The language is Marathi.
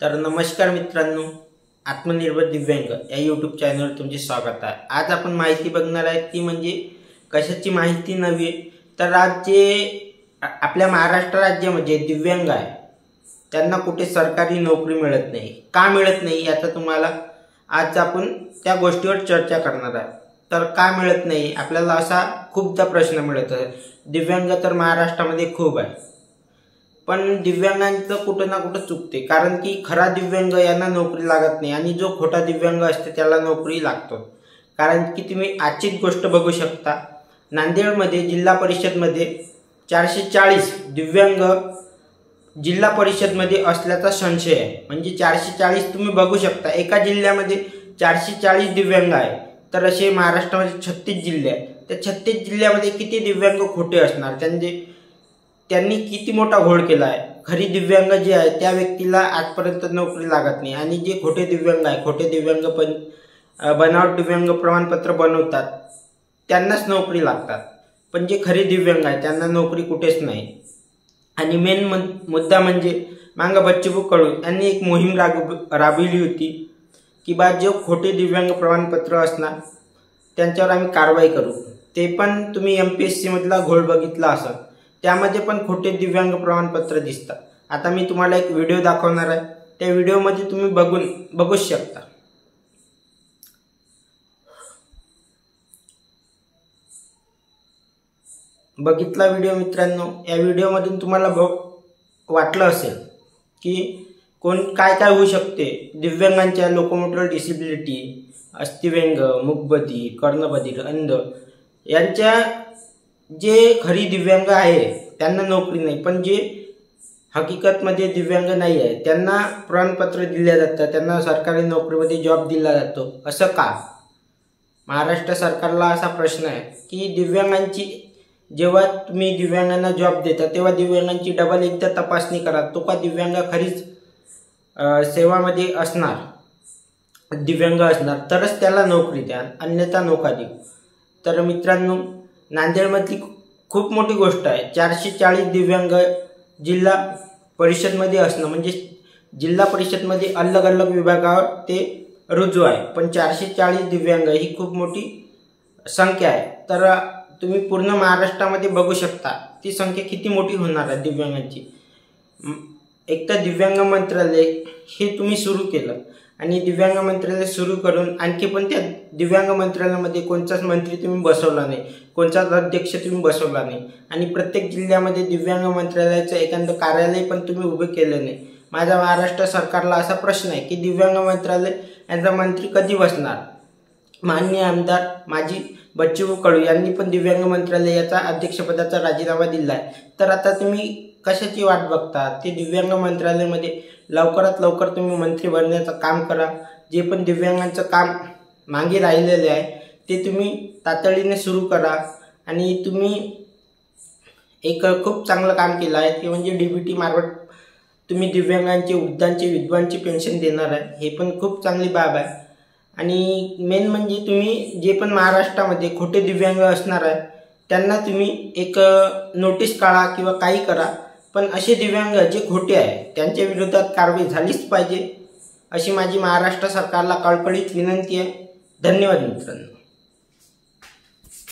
तर नमस्कार मित्रांनो, आत्मनिर्भर दिव्यांग या यूट्यूब चॅनलवर तुमचे स्वागत आहे। आज आपण माहिती बघणार आहे ती म्हणजे कशाची माहिती नव्हे तर आज जे आपल्या महाराष्ट्र राज्यामध्ये दिव्यांग आहे त्यांना कुठे सरकारी नोकरी मिळत नाही, का मिळत नाही याचा तुम्हाला आज आपण त्या गोष्टीवर चर्चा करणार आहे। तर का मिळत नाही आपल्याला असा खूपदा प्रश्न मिळत आहे। दिव्यांग तर महाराष्ट्रामध्ये खूप आहे, पण दिव्यांगांचं कुठं ना कुठं चुकते, कारण की खरा दिव्यांग यांना नोकरी लागत नाही आणि जो खोटा दिव्यांग असते त्याला नोकरी लागतो। कारण की तुम्ही आजची गोष्ट बघू शकता, नांदेडमध्ये जिल्हा परिषदमध्ये 440 दिव्यांग जिल्हा परिषदमध्ये असल्याचा संशय आहे। म्हणजे 440 तुम्ही बघू शकता, एका जिल्ह्यामध्ये 440 दिव्यांग आहे, तर असे महाराष्ट्रामध्ये 36 जिल्हे आहेत। त्या 36 जिल्ह्यामध्ये किती दिव्यांग खोटे असणार, त्यांनी किती मोठा घोळ केला आहे। खरी दिव्यांग जे आहे त्या व्यक्तीला आजपर्यंत नोकरी लागत नाही आणि जे खोटे दिव्यांग आहे, खोटे दिव्यांग पण बनावट दिव्यांग प्रमाणपत्र बनवतात त्यांनाच नोकरी लागतात, पण जे खरे दिव्यांग आहे त्यांना नोकरी कुठेच नाही। आणि मेन मुद्दा म्हणजे मांग बच्चू कडू यांनी एक मोहीम राबविली होती की बा जो खोटे दिव्यांग प्रमाणपत्र असणार त्यांच्यावर आम्ही कारवाई करू। ते पण तुम्ही MPSC मधला घोळ बघितला असेल, त्यामध्ये पण खोटे दिव्यांग प्रमाणपत्र दिसतात। आता मी तुम्हाला एक व्हिडिओ दाखवणार आहे, त्या व्हिडिओमध्ये तुम्ही बघू शकता। बघितला व्हिडिओ मित्रांनो, या व्हिडिओमधून तुम्हाला वाटलं असेल की काय होऊ शकते दिव्यांगांच्या, लोकोमोटर डिसेबिलिटी, अस्थिव्यंग, मूकबधिर, कर्णबधिर, अंध यांच्या जे खरी दिव्यांग आहे त्यांना नोकरी नाही, पण जे हकीकतमध्ये दिव्यांग नाही आहे त्यांना प्रमाणपत्र दिले जातं, त्यांना सरकारी नोकरीमध्ये जॉब दिला जातो। असं का? महाराष्ट्र सरकारला असा प्रश्न आहे की दिव्यांगांची जेव्हा तुम्ही दिव्यांगांना जॉब देता तेव्हा दिव्यांगांची डबल एकदा तपासणी करा, तो का दिव्यांग खरीच सेवामध्ये असणार, दिव्यांग असणार तरच त्याला नोकरी द्या, अन्यथा नोका देऊ। तर मित्रांनो, नांदेडमधली खूप मोठी गोष्ट आहे। 440 दिव्यांग जिल्हा परिषदमध्ये असणं म्हणजे जिल्हा परिषदमध्ये अलग अलग विभागावर ते रुजू आहे, पण 440 दिव्यांग ही खूप मोठी संख्या आहे। तर तुम्ही पूर्ण महाराष्ट्रामध्ये बघू शकता ती संख्या किती मोठी होणार आहे दिव्यांगांची। एक तर दिव्यांग मंत्रालय हे तुम्ही सुरू केलं आणि दिव्यांग मंत्रालय सुरू करून आणखी पण त्या दिव्यांग मंत्रालयामध्ये कोणताच मंत्री तुम्ही बसवला नाही, कोणताच अध्यक्ष तुम्ही बसवला नाही आणि प्रत्येक जिल्ह्यामध्ये दिव्यांग मंत्रालयाचं एखादं कार्यालय पण तुम्ही उभे केलं नाही। माझा महाराष्ट्र सरकारला असा प्रश्न आहे की दिव्यांग मंत्रालय यांचा मंत्री कधी बसणार? माननीय आमदार माजी बच्चू कडू यांनी पण दिव्यांग मंत्रालयाचा अध्यक्षपदाचा राजीनामा दिला आहे, तर आता तुम्ही कशाची वाट बघता? ते दिव्यांग मंत्रालयामध्ये लवकरात लवकर तुम्ही मंत्री बनण्याचं काम करा। जे पण दिव्यांगांचं काम मागे राहिलेले आहे ते तुम्ही तातडीने सुरू करा। आणि तुम्ही एक खूप चांगलं काम केलं आहे ते म्हणजे DBT मार्फत तुम्ही दिव्यांगांचे, वृद्धांचे, विधवांची पेन्शन देणार आहे, हे पण खूप चांगली बाब आहे। आणि मेन म्हणजे तुम्ही जे पण महाराष्ट्रामध्ये खोटे दिव्यांग असणार आहे त्यांना तुम्ही एक नोटीस काढा किंवा काही करा, पण असे दिव्यांग जे खोटे आहे त्यांच्या विरोधात कारवाई झालीच पाहिजे, अशी माझी महाराष्ट्र सरकारला कळकळीत विनंती आहे। धन्यवाद मित्रांनो।